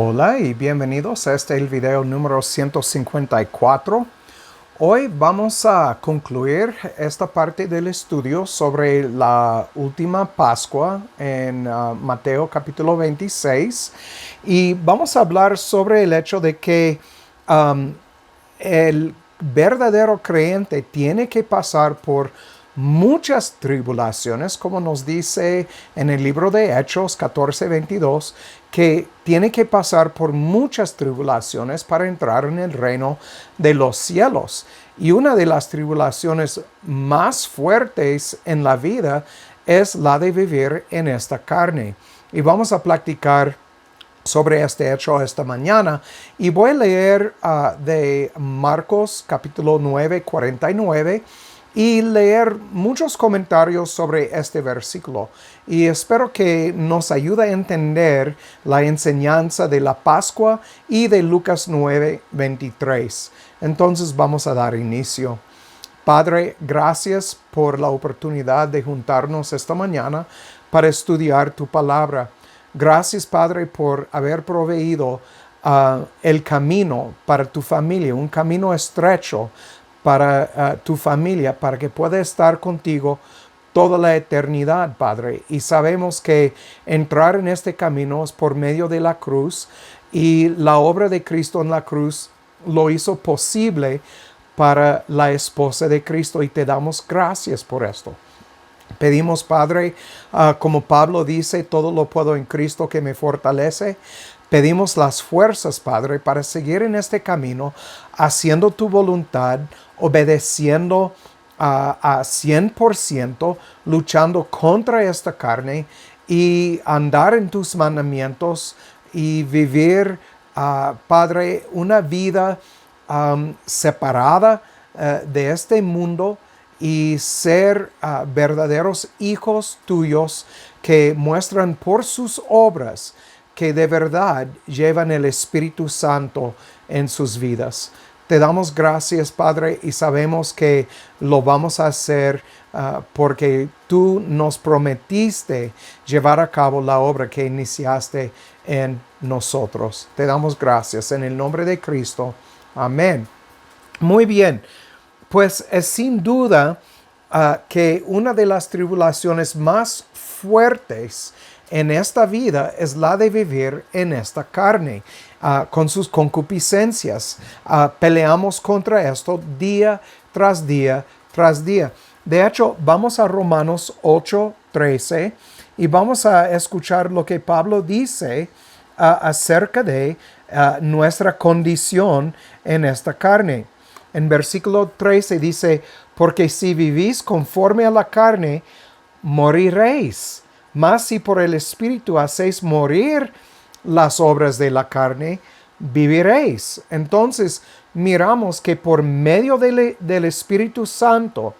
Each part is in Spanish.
Hola y bienvenidos a el video número 154. Hoy vamos a concluir esta parte del estudio sobre la última Pascua en Mateo capítulo 26 y vamos a hablar sobre el hecho de que el verdadero creyente tiene que pasar por muchas tribulaciones, como nos dice en el libro de Hechos 14:22, que tiene que pasar por muchas tribulaciones para entrar en el reino de los cielos. Y una de las tribulaciones más fuertes en la vida es la de vivir en esta carne. Y vamos a platicar sobre este hecho esta mañana y voy a leer de Marcos capítulo 9, 49 y leer muchos comentarios sobre este versículo. Y espero que nos ayude a entender la enseñanza de la Pascua y de Lucas 9, 23. Entonces vamos a dar inicio. Padre, gracias por la oportunidad de juntarnos esta mañana para estudiar tu palabra. Gracias, Padre, por haber proveído el camino para tu familia, un camino estrecho para tu familia, para que pueda estar contigo toda la eternidad, Padre. Y sabemos que entrar en este camino es por medio de la cruz, y la obra de Cristo en la cruz lo hizo posible para la esposa de Cristo, y te damos gracias por esto. Pedimos, Padre, como Pablo dice, todo lo puedo en Cristo que me fortalece. Pedimos las fuerzas, Padre, para seguir en este camino, haciendo tu voluntad, obedeciendo a 100%, luchando contra esta carne y andar en tus mandamientos y vivir, Padre, una vida separada de este mundo, y ser verdaderos hijos tuyos que muestran por sus obras que de verdad llevan el Espíritu Santo en sus vidas. Te damos gracias, Padre, y sabemos que lo vamos a hacer porque tú nos prometiste llevar a cabo la obra que iniciaste en nosotros. Te damos gracias en el nombre de Cristo. Amén. Muy bien. Pues es sin duda que una de las tribulaciones más fuertes en esta vida es la de vivir en esta carne, con sus concupiscencias. Peleamos contra esto día tras día tras día. De hecho, vamos a Romanos 8:13 y vamos a escuchar lo que Pablo dice acerca de nuestra condición en esta carne. En versículo 13 dice: porque si vivís conforme a la carne, moriréis. Mas si por el Espíritu hacéis morir las obras de la carne, viviréis. Entonces miramos que por medio del Espíritu Santo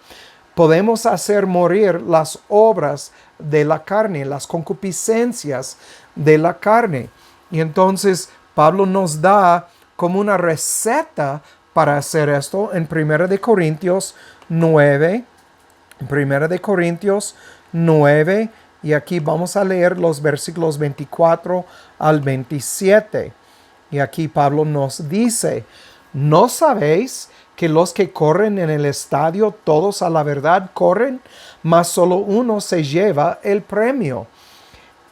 podemos hacer morir las obras de la carne, las concupiscencias de la carne. Y entonces Pablo nos da como una receta para hacer esto en 1 Corintios 9. 1 Corintios 9. Y aquí vamos a leer los versículos 24 al 27. Y aquí Pablo nos dice: ¿no sabéis que los que corren en el estadio todos a la verdad corren, mas solo uno se lleva el premio?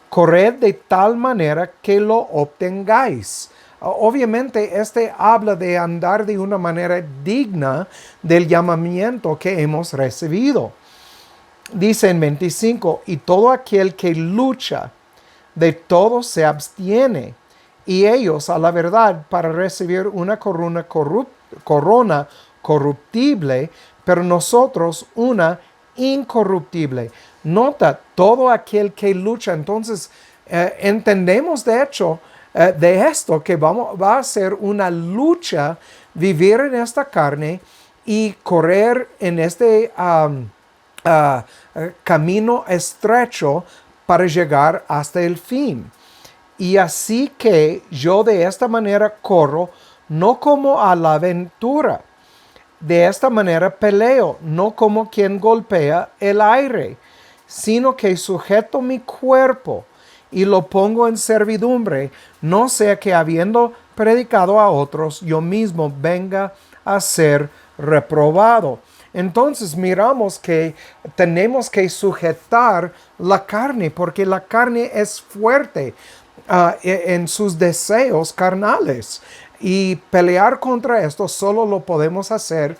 Corred de tal manera que lo obtengáis. Obviamente, este habla de andar de una manera digna del llamamiento que hemos recibido. Dice en 25: y todo aquel que lucha, de todo se abstiene, y ellos a la verdad para recibir una corona corruptible, pero nosotros una incorruptible. Nota, todo aquel que lucha. Entonces, entendemos de hecho de esto que va a ser una lucha vivir en esta carne y correr en este camino estrecho para llegar hasta el fin. Y así que yo de esta manera corro, no como a la aventura. De esta manera peleo, no como quien golpea el aire, sino que sujeto mi cuerpo y lo pongo en servidumbre, no sea que habiendo predicado a otros, yo mismo venga a ser reprobado. Entonces miramos que tenemos que sujetar la carne, porque la carne es fuerte en sus deseos carnales. Y pelear contra esto solo lo podemos hacer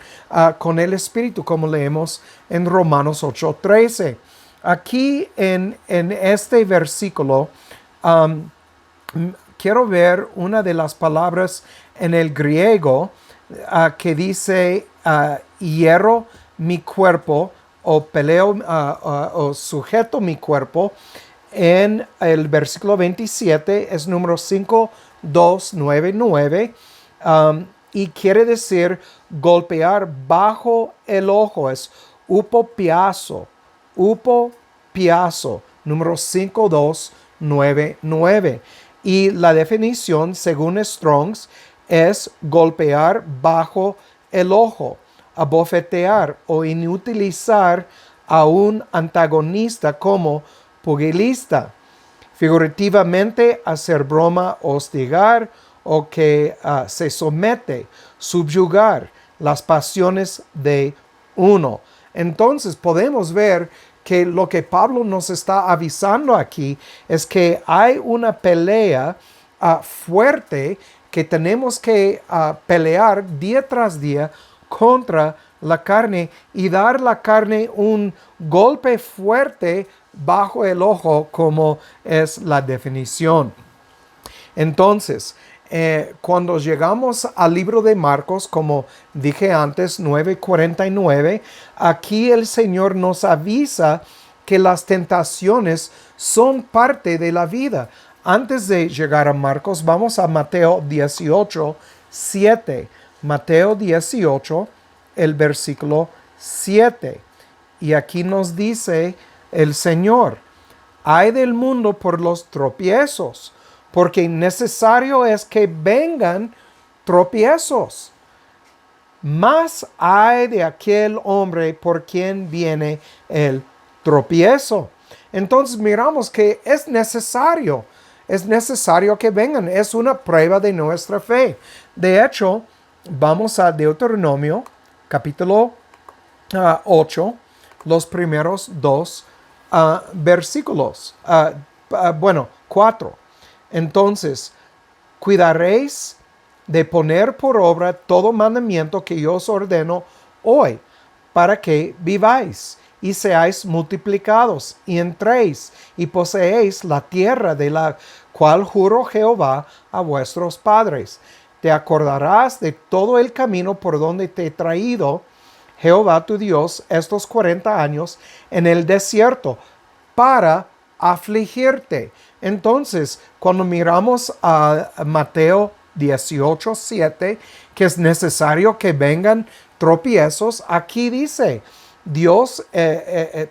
con el Espíritu, como leemos en Romanos 8:13. Aquí en este versículo, quiero ver una de las palabras en el griego que dice hierro mi cuerpo o peleo o sujeto mi cuerpo. En el versículo 27 es número 5299 y quiere decir golpear bajo el ojo. Es upopiazo, número 5299. Y la definición, según Strong's, es golpear bajo el ojo, abofetear o inutilizar a un antagonista como pugilista. Figurativamente, hacer broma, hostigar o que se somete, subyugar las pasiones de uno. Entonces podemos ver que lo que Pablo nos está avisando aquí es que hay una pelea fuerte que tenemos que pelear día tras día contra la carne y dar la carne un golpe fuerte bajo el ojo, como es la definición. Entonces, cuando llegamos al libro de Marcos, como dije antes, 9:49, aquí el Señor nos avisa que las tentaciones son parte de la vida. Antes de llegar a Marcos, vamos a Mateo 18:7. Mateo 18, el versículo 7. Y aquí nos dice el Señor: ay del mundo por los tropiezos, porque necesario es que vengan tropiezos. Mas ay de aquel hombre por quien viene el tropiezo. Entonces miramos que es necesario que vengan. Es una prueba de nuestra fe. De hecho, vamos a Deuteronomio capítulo 8, los primeros dos versículos. 4. Entonces, cuidaréis de poner por obra todo mandamiento que yo os ordeno hoy, para que viváis y seáis multiplicados y entréis y poseéis la tierra de la cual juró Jehová a vuestros padres. Te acordarás de todo el camino por donde te he traído Jehová tu Dios estos 40 años en el desierto para afligirte. Entonces, cuando miramos a Mateo 18:7, que es necesario que vengan tropiezos, aquí dice Dios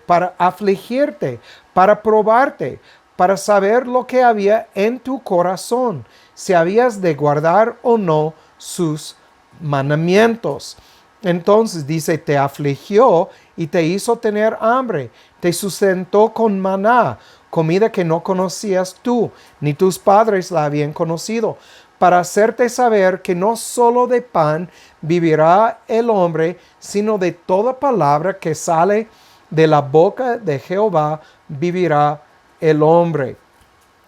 para afligirte, para probarte, para saber lo que había en tu corazón, si habías de guardar o no sus mandamientos. Entonces dice, te afligió y te hizo tener hambre, te sustentó con maná, comida que no conocías tú, ni tus padres la habían conocido, para hacerte saber que no solo de pan vivirá el hombre, sino de toda palabra que sale de la boca de Jehová vivirá el hombre.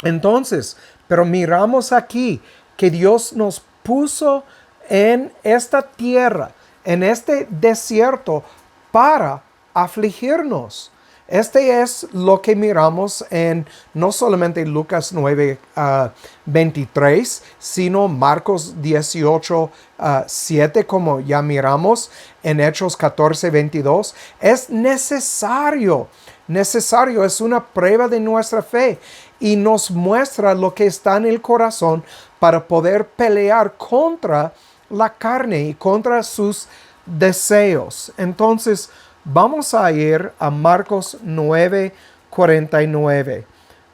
Entonces, pero miramos aquí que Dios nos puso en esta tierra, en este desierto, para afligirnos. Este es lo que miramos en no solamente Lucas 9:23, sino Marcos 18:7, como ya miramos en Hechos 14:22. Es necesario, es una prueba de nuestra fe y nos muestra lo que está en el corazón para poder pelear contra la carne y contra sus deseos. Entonces, vamos a ir a Marcos 9:49.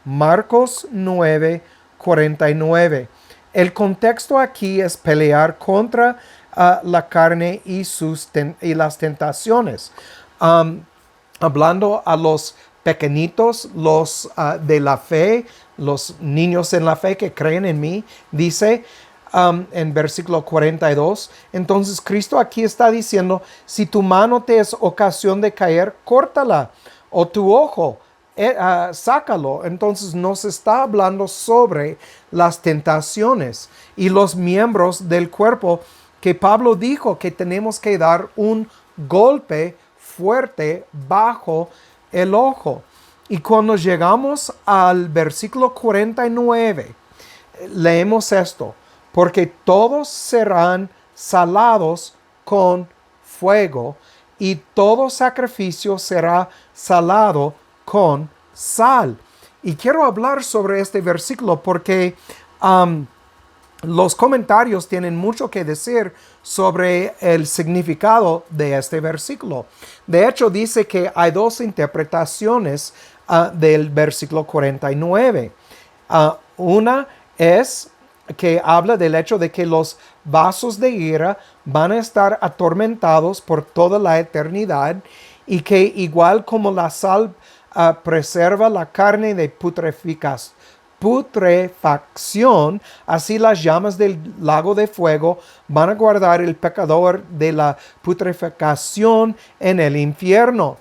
Marcos 9:49. El contexto aquí es pelear contra la carne y las tentaciones. Hablando a los pequeñitos, los de la fe, los niños en la fe que creen en mí, dice en versículo 42. Entonces Cristo aquí está diciendo, si tu mano te es ocasión de caer, córtala, o tu ojo, sácalo. Entonces nos está hablando sobre las tentaciones y los miembros del cuerpo que Pablo dijo que tenemos que dar un golpe fuerte bajo el ojo. Y cuando llegamos al versículo 49, leemos esto, porque todos serán salados con fuego y todo sacrificio será salado con sal. Y quiero hablar sobre este versículo porque los comentarios tienen mucho que decir sobre el significado de este versículo. De hecho, dice que hay dos interpretaciones del versículo 49. Una es que habla del hecho de que los vasos de ira van a estar atormentados por toda la eternidad y que igual como la sal preserva la carne de putrefacción, así las llamas del lago de fuego van a guardar el pecador de la putrefacción en el infierno.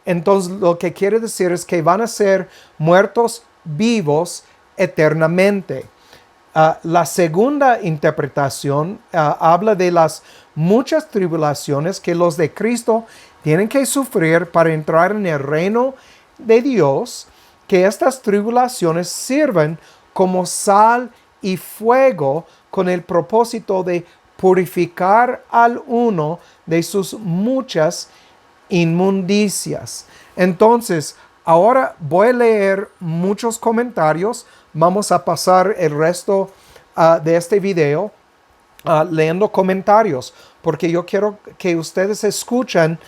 Entonces lo que quiere decir es que van a ser muertos vivos eternamente. La segunda interpretación habla de las muchas tribulaciones que los de Cristo tienen que sufrir para entrar en el reino de Dios, que estas tribulaciones sirven como sal y fuego con el propósito de purificar al uno de sus muchas inmundicias. Entonces, ahora voy a leer muchos comentarios. Vamos a pasar el resto de este video leyendo comentarios, porque yo quiero que ustedes escuchen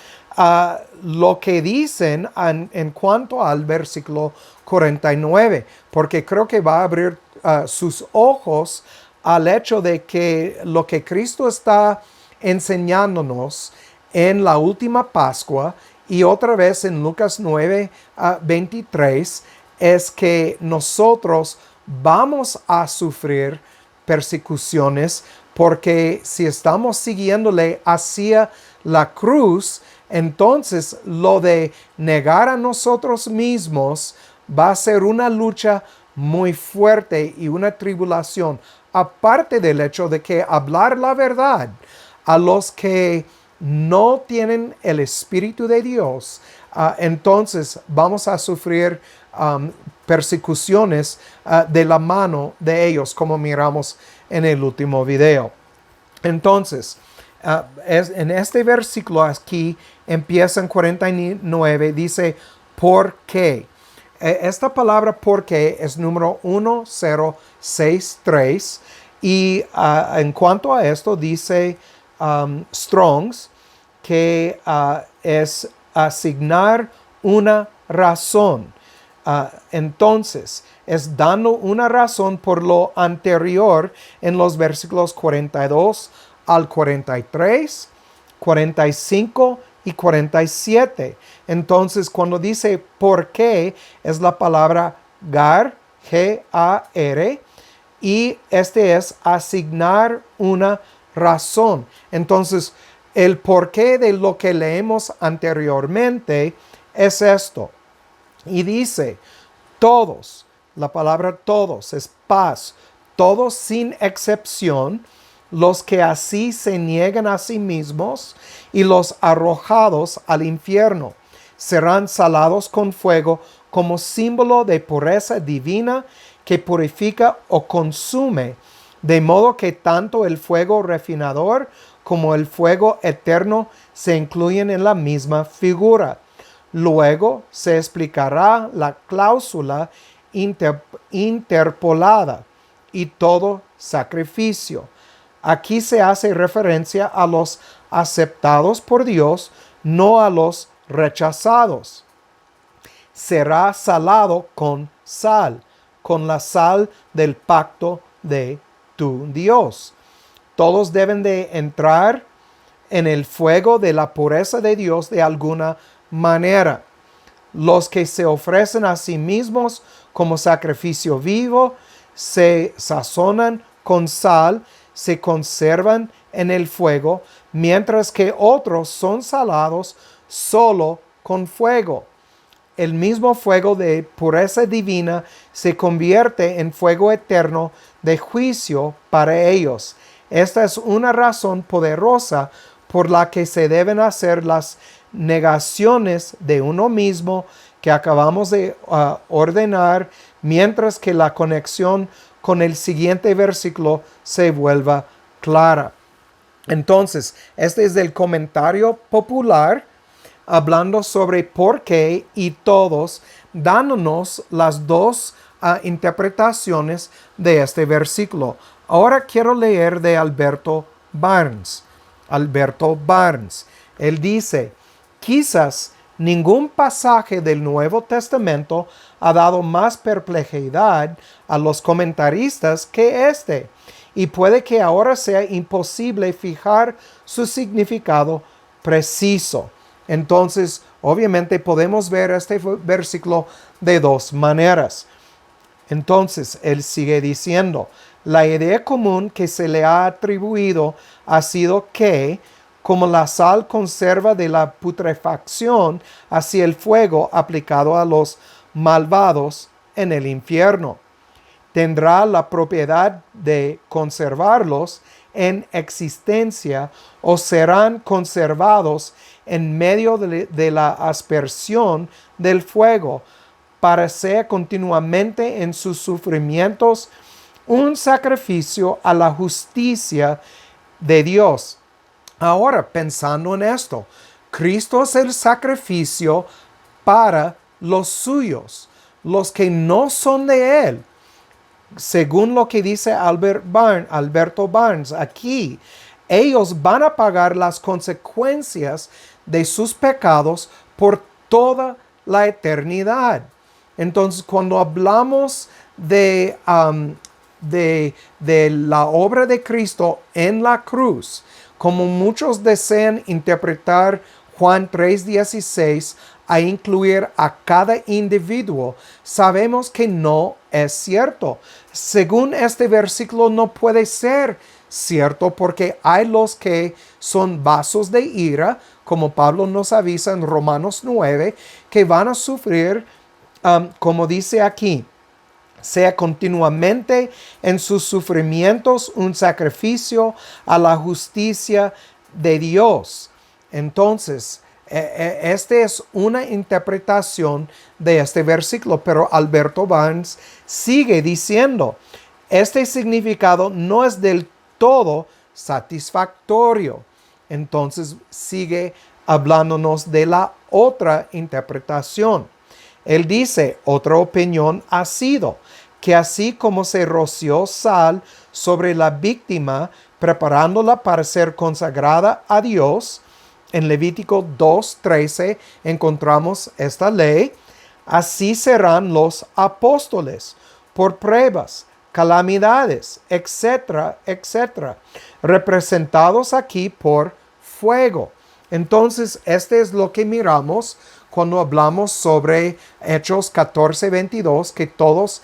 lo que dicen en cuanto al versículo 49, porque creo que va a abrir sus ojos al hecho de que lo que Cristo está enseñándonos en la última Pascua y otra vez en Lucas 9, 23, es que nosotros vamos a sufrir persecuciones porque si estamos siguiéndole hacia la cruz, entonces lo de negar a nosotros mismos va a ser una lucha muy fuerte y una tribulación, aparte del hecho de que hablar la verdad a los que no tienen el Espíritu de Dios, entonces vamos a sufrir persecuciones de la mano de ellos, como miramos en el último video. Entonces, en este versículo aquí empieza en 49, dice, ¿por qué? Esta palabra ¿por qué? Es número 1063 y en cuanto a esto dice Strong's que es asignar una razón. Entonces, es dando una razón por lo anterior en los versículos 42 al 43, 45 y 47. Entonces, cuando dice por qué, es la palabra gar, G-A-R, y este es asignar una razón. Entonces, el porqué de lo que leemos anteriormente es esto. Y dice, todos, la palabra todos es paz, todos sin excepción, los que así se niegan a sí mismos y los arrojados al infierno, serán salados con fuego como símbolo de pureza divina que purifica o consume, de modo que tanto el fuego refinador como el fuego eterno se incluyen en la misma figura. Luego se explicará la cláusula interpolada y todo sacrificio. Aquí se hace referencia a los aceptados por Dios, no a los rechazados. Será salado con sal, con la sal del pacto de tu Dios. Todos deben de entrar en el fuego de la pureza de Dios de alguna manera. Los que se ofrecen a sí mismos como sacrificio vivo, se sazonan con sal, se conservan en el fuego, mientras que otros son salados solo con fuego. El mismo fuego de pureza divina se convierte en fuego eterno de juicio para ellos. Esta es una razón poderosa por la que se deben hacer las negaciones de uno mismo que acabamos de ordenar, mientras que la conexión con el siguiente versículo se vuelva clara. Entonces, este es el comentario popular hablando sobre por qué y todos, dándonos las dos interpretaciones de este versículo. Ahora quiero leer de Alberto Barnes. Alberto Barnes. Él dice, quizás ningún pasaje del Nuevo Testamento ha dado más perplejidad a los comentaristas que este, y puede que ahora sea imposible fijar su significado preciso. Entonces, obviamente podemos ver este versículo de dos maneras. Entonces, él sigue diciendo, la idea común que se le ha atribuido ha sido que, como la sal conserva de la putrefacción, así el fuego aplicado a los malvados en el infierno tendrá la propiedad de conservarlos en existencia o serán conservados en medio de la aspersión del fuego para ser continuamente en sus sufrimientos un sacrificio a la justicia de Dios. Ahora, pensando en esto, Cristo es el sacrificio para los suyos, los que no son de Él. Según lo que dice Alberto Barnes aquí, ellos van a pagar las consecuencias de sus pecados por toda la eternidad. Entonces, cuando hablamos de la obra de Cristo en la cruz, como muchos desean interpretar Juan 3:16 a incluir a cada individuo, sabemos que no es cierto. Según este versículo no puede ser cierto porque hay los que son vasos de ira, como Pablo nos avisa en Romanos 9, que van a sufrir, como dice aquí, sea continuamente en sus sufrimientos un sacrificio a la justicia de Dios. Entonces, esta es una interpretación de este versículo, pero Alberto Barnes sigue diciendo, este significado no es del todo satisfactorio. Entonces sigue hablándonos de la otra interpretación. Él dice, otra opinión ha sido que así como se roció sal sobre la víctima, preparándola para ser consagrada a Dios, en Levítico 2:13 encontramos esta ley, así serán los apóstoles por pruebas, calamidades, etcétera, etcétera, representados aquí por fuego. Entonces, este es lo que miramos cuando hablamos sobre Hechos 14:22, que todos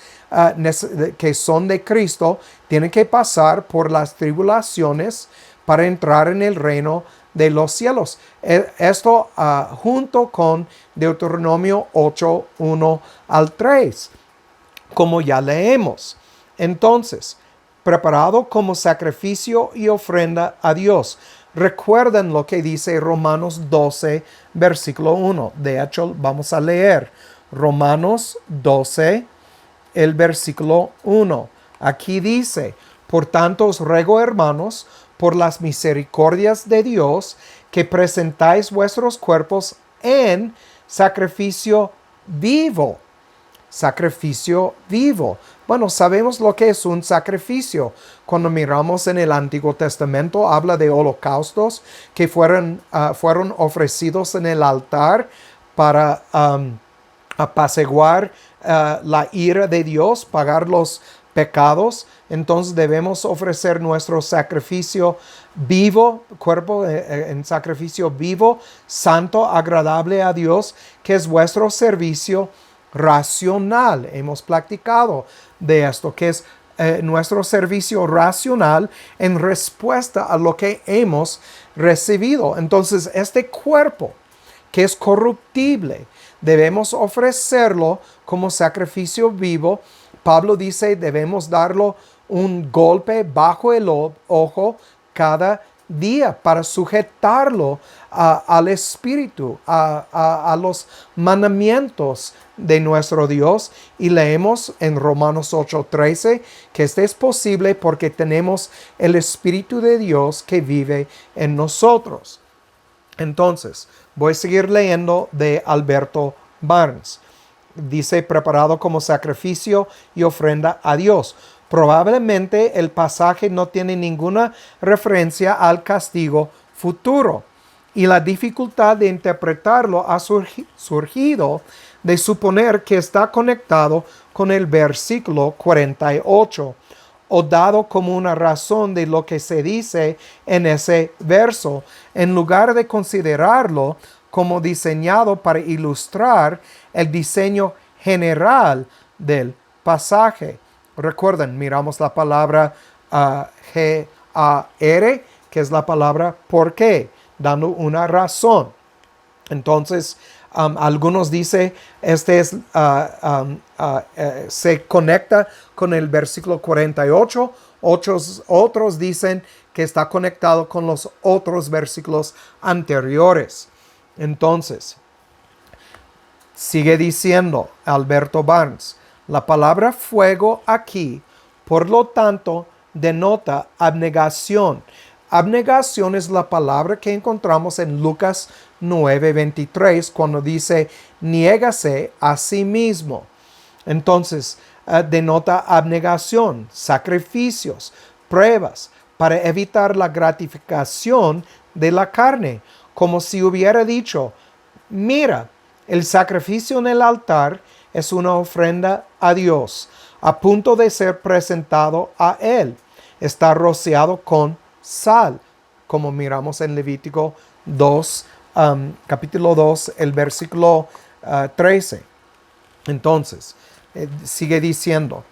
que son de Cristo tienen que pasar por las tribulaciones para entrar en el reino de los cielos. Esto junto con Deuteronomio 8:1 al 3, como ya leemos. Entonces, preparado como sacrificio y ofrenda a Dios. Recuerden lo que dice Romanos 12, versículo 1. De hecho, vamos a leer Romanos 12, el versículo 1. Aquí dice, por tanto os ruego, hermanos, por las misericordias de Dios, que presentáis vuestros cuerpos en sacrificio vivo. Sacrificio vivo. Bueno, sabemos lo que es un sacrificio. Cuando miramos en el Antiguo Testamento, habla de holocaustos que fueron ofrecidos en el altar para apaciguar la ira de Dios, pagar los pecados. Entonces debemos ofrecer nuestro sacrificio vivo, cuerpo en sacrificio vivo, santo, agradable a Dios, que es vuestro servicio racional. Hemos platicado de esto, que es nuestro servicio racional en respuesta a lo que hemos recibido. Entonces, este cuerpo que es corruptible, debemos ofrecerlo como sacrificio vivo. Pablo dice, debemos darlo un golpe bajo el ojo cada día para sujetarlo al Espíritu, a los mandamientos de nuestro Dios. Y leemos en Romanos 8:13 que esto es posible porque tenemos el Espíritu de Dios que vive en nosotros. Entonces, voy a seguir leyendo de Alberto Barnes. Dice, preparado como sacrificio y ofrenda a Dios. Probablemente el pasaje no tiene ninguna referencia al castigo futuro, y la dificultad de interpretarlo ha surgido de suponer que está conectado con el versículo 48, o dado como una razón de lo que se dice en ese verso, en lugar de considerarlo como diseñado para ilustrar el diseño general del pasaje. Recuerden, miramos la palabra G-A-R, que es la palabra por qué, dando una razón. Entonces, algunos dicen, se conecta con el versículo 48, otros dicen que está conectado con los otros versículos anteriores. Entonces, sigue diciendo Alberto Barnes, la palabra fuego aquí, por lo tanto, denota abnegación. Abnegación es la palabra que encontramos en Lucas 9:23 cuando dice, niégase a sí mismo. Entonces, denota abnegación, sacrificios, pruebas para evitar la gratificación de la carne, como si hubiera dicho, mira, el sacrificio en el altar es una ofrenda a Dios, a punto de ser presentado a Él. Está rociado con sal, como miramos en Levítico 2, capítulo 2, el versículo 13. Entonces, sigue diciendo,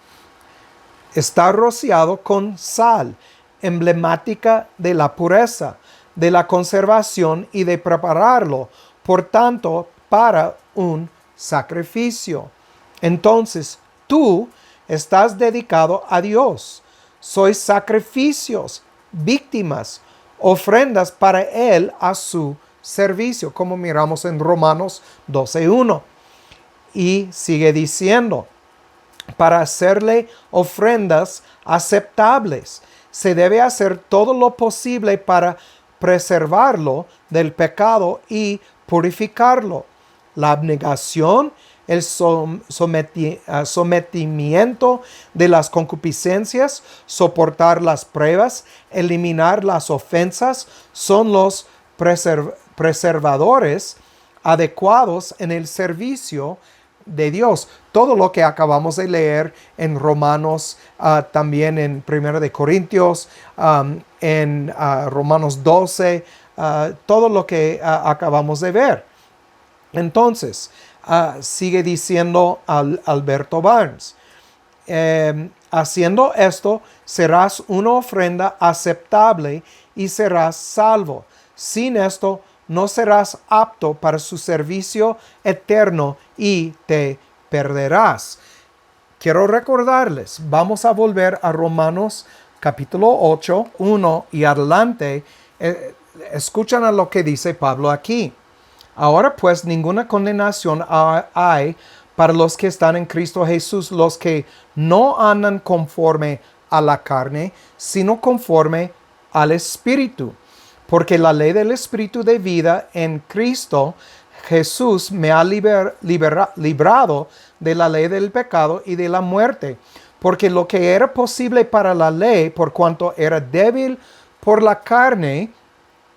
está rociado con sal, emblemática de la pureza, de la conservación y de prepararlo, por tanto, para un sacrificio. Entonces, tú estás dedicado a Dios. Sois sacrificios, víctimas, ofrendas para Él a su servicio, como miramos en Romanos 12:1. Y sigue diciendo, para hacerle ofrendas aceptables, se debe hacer todo lo posible para preservarlo del pecado y purificarlo. La abnegación, el sometimiento de las concupiscencias, soportar las pruebas, eliminar las ofensas, son los preservadores adecuados en el servicio de Dios. Todo lo que acabamos de leer en Romanos, también en 1 de Corintios, en Romanos 12, todo lo que acabamos de ver. Entonces, sigue diciendo Alberto Barnes, haciendo esto, serás una ofrenda aceptable y serás salvo. Sin esto, no serás apto para su servicio eterno y te perderás. Quiero recordarles, vamos a volver a Romanos capítulo 8, 1 y adelante. Escuchan a lo que dice Pablo aquí. Ahora pues ninguna condenación hay para los que están en Cristo Jesús, los que no andan conforme a la carne, sino conforme al Espíritu. Porque la ley del Espíritu de vida en Cristo Jesús me ha librado de la ley del pecado y de la muerte. Porque lo que era posible para la ley, por cuanto era débil por la carne,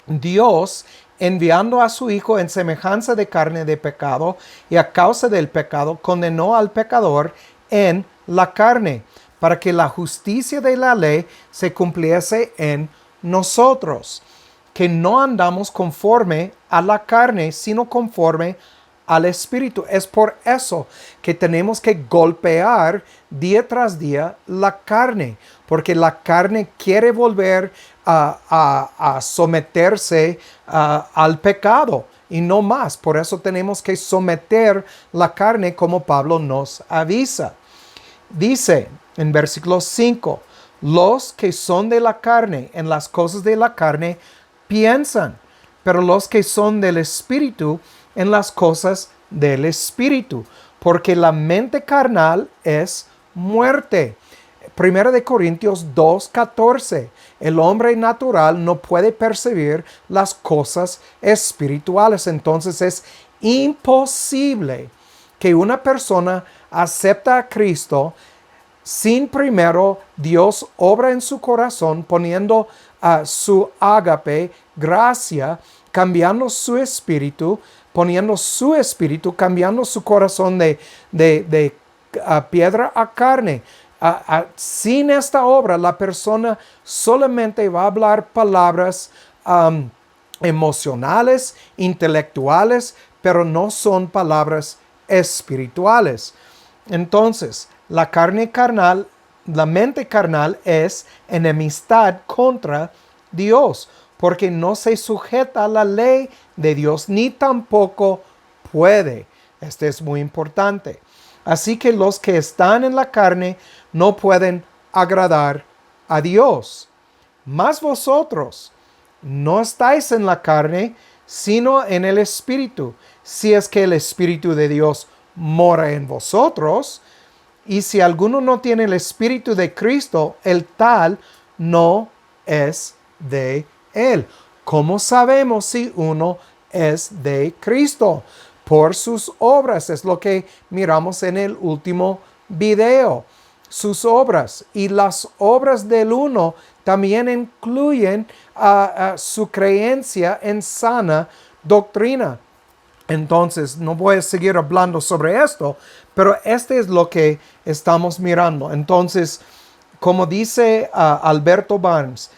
Dios, enviando a su Hijo en semejanza de carne de pecado, y a causa del pecado, condenó al pecador en la carne, para que la justicia de la ley se cumpliese en nosotros, que no andamos conforme a la carne, sino conforme al espíritu. Es por eso que tenemos que golpear día tras día la carne, porque la carne quiere volver a someterse al pecado y no más. Por eso tenemos que someter la carne como Pablo nos avisa. Dice en versículo 5, los que son de la carne, en las cosas de la carne piensan, pero los que son del espíritu, en las cosas del espíritu, porque la mente carnal es muerte. Primera de Corintios 2:14. El hombre natural no puede percibir las cosas espirituales. Entonces es imposible que una persona acepta a Cristo sin primero Dios obra en su corazón poniendo su ágape, gracia, cambiando su espíritu, poniendo su espíritu, cambiando su corazón de piedra a carne. Sin esta obra, la persona solamente va a hablar palabras emocionales, intelectuales, pero no son palabras espirituales. Entonces, la carne carnal, la mente carnal es enemistad contra Dios, porque no se sujeta a la ley de Dios, ni tampoco puede. Este es muy importante. Así que los que están en la carne no pueden agradar a Dios. Mas vosotros no estáis en la carne, sino en el Espíritu, si es que el Espíritu de Dios mora en vosotros. Y si alguno no tiene el Espíritu de Cristo, el tal no es de Él. ¿Cómo sabemos si uno es de Cristo? Por sus obras, es lo que miramos en el último video. Sus obras y las obras del uno también incluyen su creencia en sana doctrina. Entonces, no voy a seguir hablando sobre esto, pero este es lo que estamos mirando. Entonces, como dice Alberto Barnes,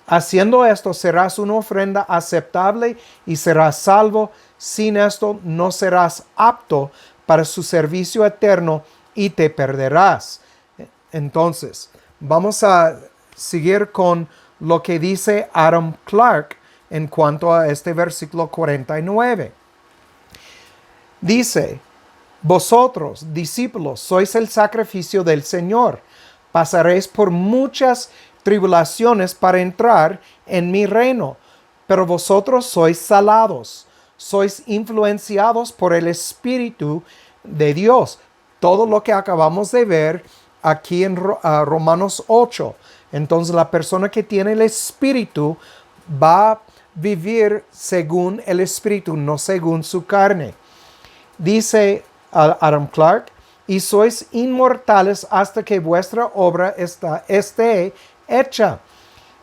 haciendo esto serás una ofrenda aceptable y serás salvo. Sin esto no serás apto para su servicio eterno y te perderás. Entonces, vamos a seguir con lo que dice Adam Clarke en cuanto a este versículo 49. Dice, vosotros, discípulos, sois el sacrificio del Señor. Pasaréis por muchas tribulaciones para entrar en mi reino, pero vosotros sois salados, sois influenciados por el Espíritu de Dios. Todo lo que acabamos de ver aquí en Romanos 8. Entonces la persona que tiene el Espíritu va a vivir según el Espíritu, no según su carne. Dice Adam Clarke, y sois inmortales hasta que vuestra obra esté hecha.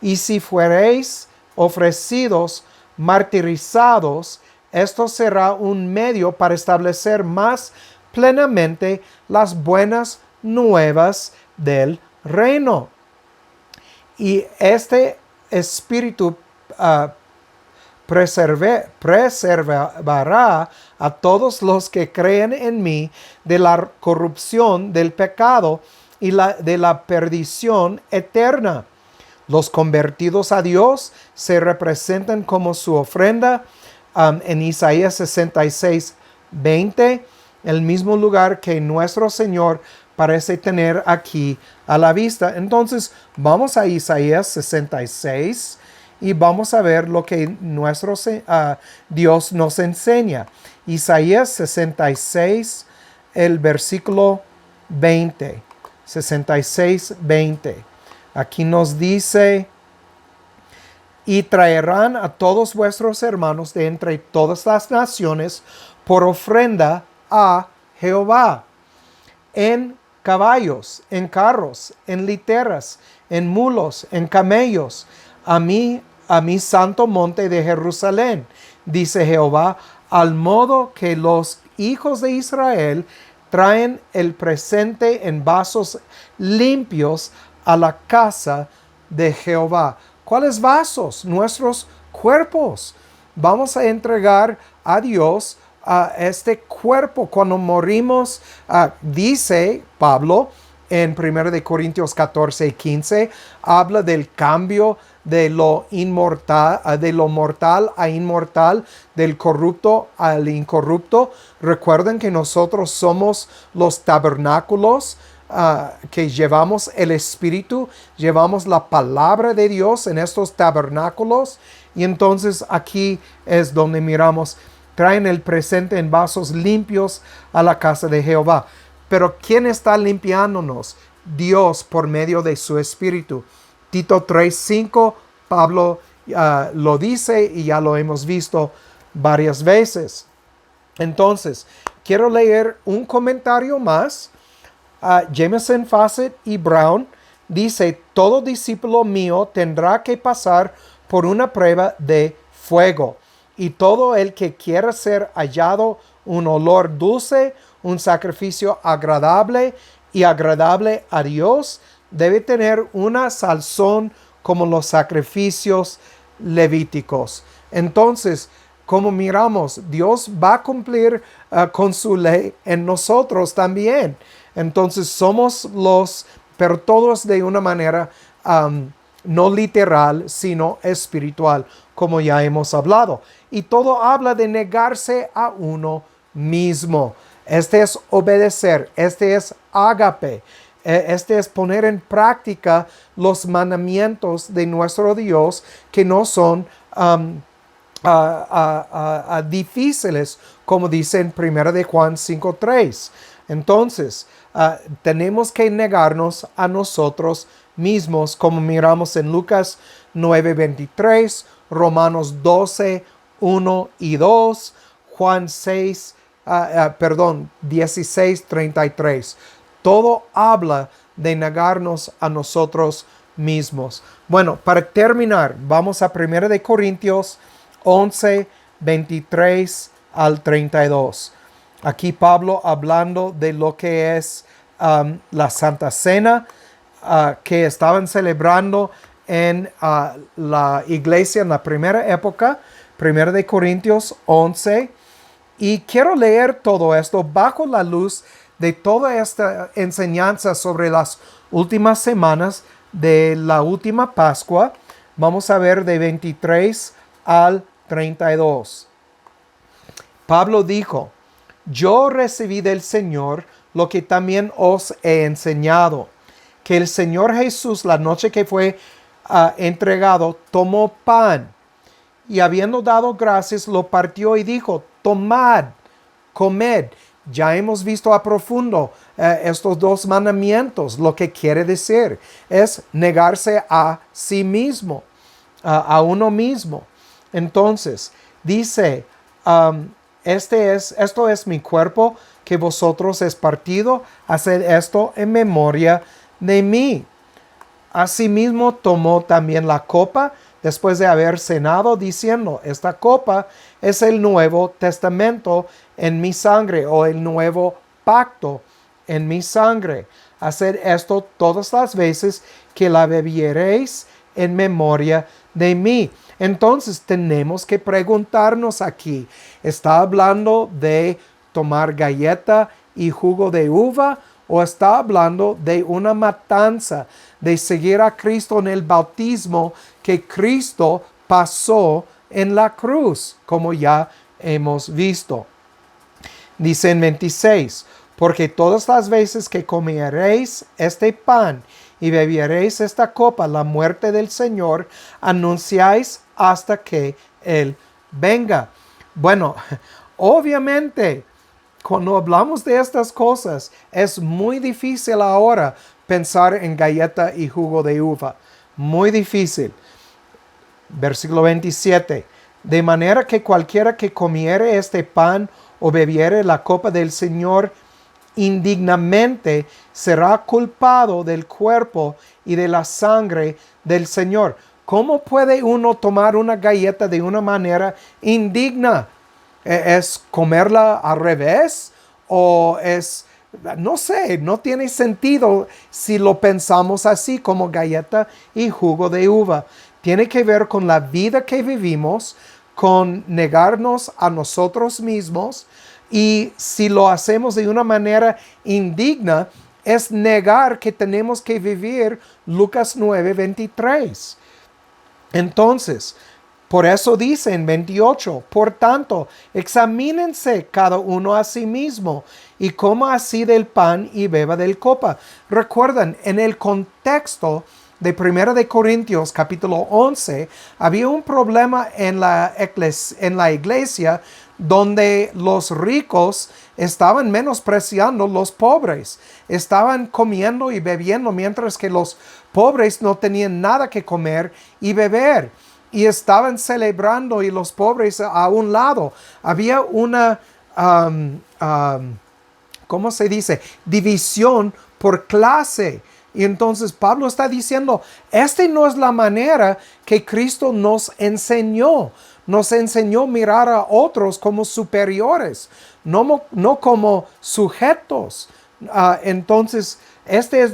Y si fuereis ofrecidos, martirizados, esto será un medio para establecer más plenamente las buenas nuevas del reino. Y este Espíritu preservará a todos los que creen en mí de la corrupción del pecado y de la perdición eterna. Los convertidos a Dios se representan como su ofrenda en Isaías 66:20, el mismo lugar que nuestro Señor parece tener aquí a la vista. Entonces vamos a Isaías 66 y vamos a ver lo que nuestro Dios nos enseña. Isaías 66, el versículo 20. 66:20. Aquí nos dice, y traerán a todos vuestros hermanos de entre todas las naciones por ofrenda a Jehová, en caballos, en carros, en literas, en mulos, en camellos, a mi santo monte de Jerusalén, dice Jehová, al modo que los hijos de Israel traen el presente en vasos limpios a la casa de Jehová. ¿Cuáles vasos? Nuestros cuerpos. Vamos a entregar a Dios este cuerpo cuando morimos, dice Pablo en 1 Corintios 14:15, habla del cambio de lo inmortal, de lo mortal a inmortal, del corrupto al incorrupto. Recuerden que nosotros somos los tabernáculos que llevamos el Espíritu, llevamos la palabra de Dios en estos tabernáculos. Y entonces aquí es donde miramos, traen el presente en vasos limpios a la casa de Jehová. Pero ¿quién está limpiándonos? Dios por medio de su Espíritu. Tito 3:5, Pablo lo dice y ya lo hemos visto varias veces. Entonces, quiero leer un comentario más. Jameson, Fassett y Brown dice, todo discípulo mío tendrá que pasar por una prueba de fuego, y todo el que quiera ser hallado un olor dulce, un sacrificio agradable y agradable a Dios, debe tener una salsón como los sacrificios levíticos. Entonces, como miramos, Dios va a cumplir con su ley en nosotros también. Entonces somos pero todos de una manera no literal, sino espiritual, como ya hemos hablado. Y todo habla de negarse a uno mismo. Este es obedecer, este es ágape, este es poner en práctica los mandamientos de nuestro Dios, que no son difíciles, como dice en 1 de Juan 5:3. Entonces, tenemos que negarnos a nosotros mismos, como miramos en Lucas 9:23, Romanos 12:1 y 2, Juan 16:33. Todo habla de negarnos a nosotros mismos. Bueno, para terminar, vamos a 1 de Corintios 11:23 al 32. Aquí Pablo hablando de lo que es la Santa Cena que estaban celebrando en la iglesia en la primera época, 1 de Corintios 11. Y quiero leer todo esto bajo la luz de toda esta enseñanza sobre las últimas semanas de la última Pascua. Vamos a ver de 23 al 32. Pablo dijo, yo recibí del Señor lo que también os he enseñado, que el Señor Jesús, la noche que fue entregado, tomó pan y habiendo dado gracias, lo partió y dijo, tomad, comed. Ya hemos visto a profundo estos dos mandamientos. Lo que quiere decir es negarse a sí mismo, a uno mismo. Entonces, dice, esto es mi cuerpo que vosotros es partido, haced esto en memoria de mí. Asimismo tomó también la copa después de haber cenado, diciendo, esta copa es el Nuevo Testamento en mi sangre, o el nuevo pacto en mi sangre. Haced esto todas las veces que la bebiereis en memoria de mí. Entonces tenemos que preguntarnos aquí, ¿está hablando de tomar galleta y jugo de uva? ¿O está hablando de una matanza, de seguir a Cristo en el bautismo que Cristo pasó en la cruz, como ya hemos visto? Dice en 26, porque todas las veces que comiereis este pan y bebiereis esta copa, la muerte del Señor, anunciáis hasta que Él venga. Bueno, obviamente, cuando hablamos de estas cosas, es muy difícil ahora pensar en galleta y jugo de uva. Muy difícil. Versículo 27. De manera que cualquiera que comiere este pan o bebiere la copa del Señor indignamente será culpado del cuerpo y de la sangre del Señor. ¿Cómo puede uno tomar una galleta de una manera indigna? ¿Es comerla al revés? ¿O es, no sé, no tiene sentido si lo pensamos así como galleta y jugo de uva? Tiene que ver con la vida que vivimos, con negarnos a nosotros mismos, Y si lo hacemos de una manera indigna, es negar que tenemos que vivir Lucas 9:23. Entonces, por eso dice en 28, por tanto, examínense cada uno a sí mismo y coma así del pan y beba del copa. Recuerdan, en el contexto de 1 de Corintios capítulo 11, había un problema en la iglesia donde los ricos estaban menospreciando los pobres. Estaban comiendo y bebiendo mientras que los pobres no tenían nada que comer y beber. Y estaban celebrando y los pobres a un lado. Había una, ¿cómo se dice? División por clase. Y entonces Pablo está diciendo, esta no es la manera que Cristo nos enseñó. Nos enseñó a mirar a otros como superiores, no como sujetos. Entonces, este es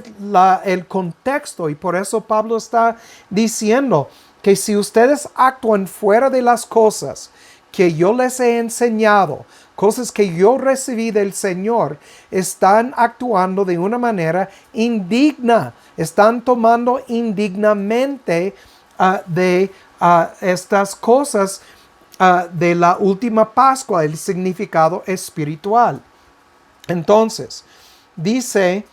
el contexto y por eso Pablo está diciendo que si ustedes actúan fuera de las cosas que yo les he enseñado, cosas que yo recibí del Señor, están actuando de una manera indigna, están tomando indignamente de estas cosas de la última Pascua, el significado espiritual. Entonces, dice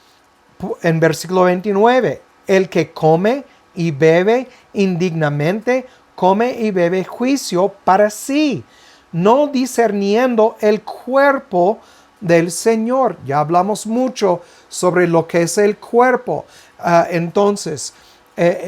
en versículo 29, el que come y bebe indignamente, come y bebe juicio para sí, no discerniendo el cuerpo del Señor. Ya hablamos mucho sobre lo que es el cuerpo. Entonces,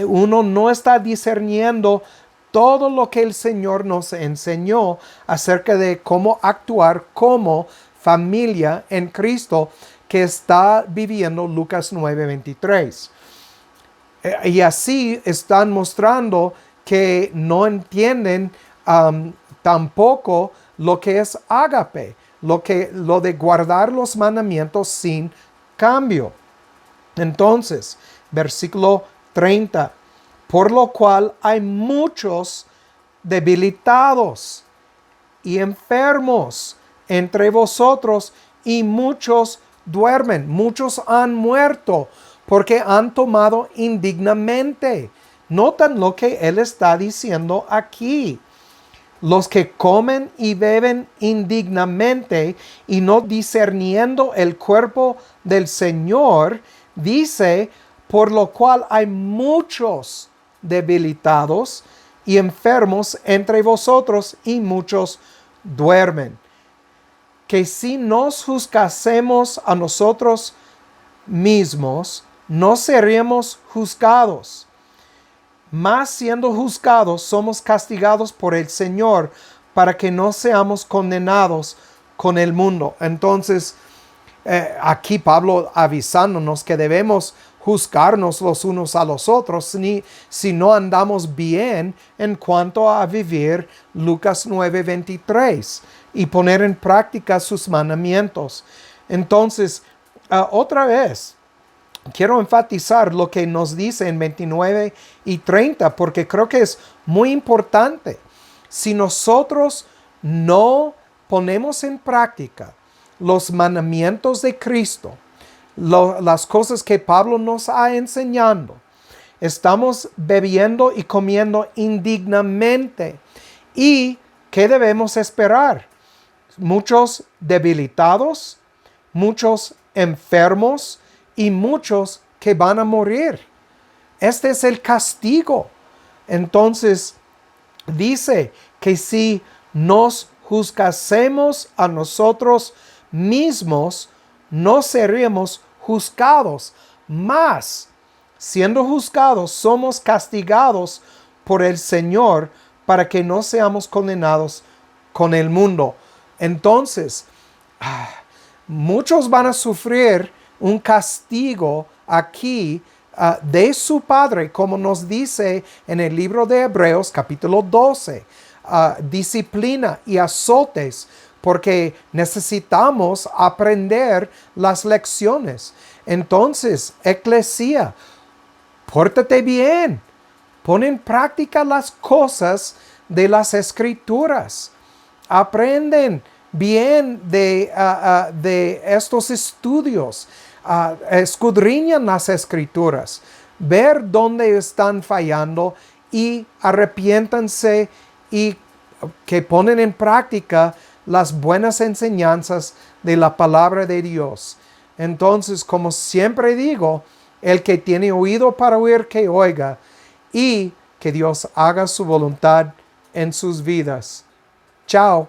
uno no está discerniendo todo lo que el Señor nos enseñó acerca de cómo actuar como familia en Cristo que está viviendo Lucas 9:23. Y así están mostrando que no entienden tampoco lo que es ágape, lo de guardar los mandamientos sin cambio. Entonces, versículo 30, por lo cual hay muchos debilitados y enfermos entre vosotros y muchos duermen, muchos han muerto porque han tomado indignamente. Notan lo que él está diciendo aquí. Los que comen y beben indignamente y no discerniendo el cuerpo del Señor, dice, por lo cual hay muchos debilitados y enfermos entre vosotros y muchos duermen. Que si nos juzgásemos a nosotros mismos, no seríamos juzgados. Mas siendo juzgados, somos castigados por el Señor para que no seamos condenados con el mundo. Entonces, aquí Pablo avisándonos que debemos juzgarnos los unos a los otros si no andamos bien en cuanto a vivir Lucas 9:23 y poner en práctica sus mandamientos. Entonces, otra vez, quiero enfatizar lo que nos dice en 29 y 30 porque creo que es muy importante. Si nosotros no ponemos en práctica los mandamientos de Cristo, las cosas que Pablo nos ha enseñado, estamos bebiendo y comiendo indignamente. ¿Y qué debemos esperar? Muchos debilitados, muchos enfermos y muchos que van a morir. Este es el castigo. Entonces, dice que si nos juzgásemos a nosotros mismos, no seríamos juzgados. Mas, siendo juzgados, somos castigados por el Señor para que no seamos condenados con el mundo. Entonces, muchos van a sufrir un castigo aquí de su Padre, como nos dice en el libro de Hebreos capítulo 12, disciplina y azotes, porque necesitamos aprender las lecciones. Entonces, eclesía, pórtate bien, pon en práctica las cosas de las Escrituras, aprenden bien de estos estudios. Escudriñan las escrituras, ver dónde están fallando y arrepiéntanse y que ponen en práctica las buenas enseñanzas de la palabra de Dios. Entonces, como siempre digo, el que tiene oído para oír, que oiga, y que Dios haga su voluntad en sus vidas. Chao.